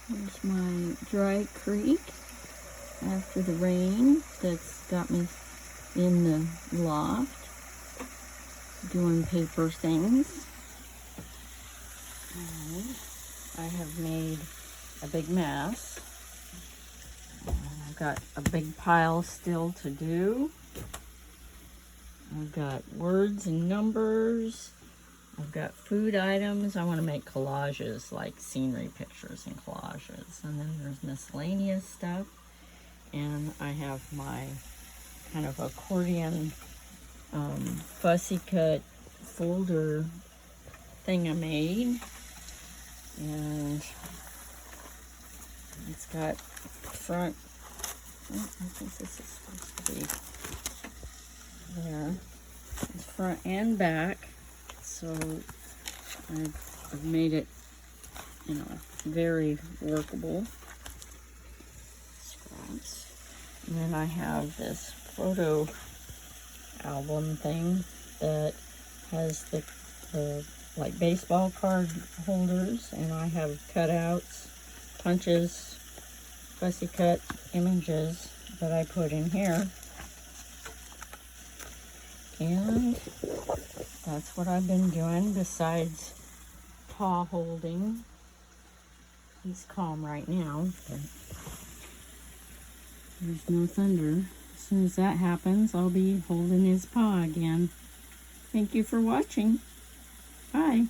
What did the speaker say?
Here's my dry creek after the rain that's got me in the loft doing paper things. And I have made a big mess. I've got a big pile still to do. I've got words and numbers. I've got food items. I want to make collages, like scenery pictures and collages. And then there's miscellaneous stuff. And I have my kind of accordion fussy cut folder thing I made. And it's got front, I think this is supposed to be there. It's front and back. So I've made it, you know, very workable. Scraps. And then I have this photo album thing that has the like baseball card holders, and I have cutouts, punches, fussy cut images that I put in here. And that's what I've been doing besides paw holding. He's calm right now, but there's no thunder. As soon as that happens, I'll be holding his paw again. Thank you for watching. Bye.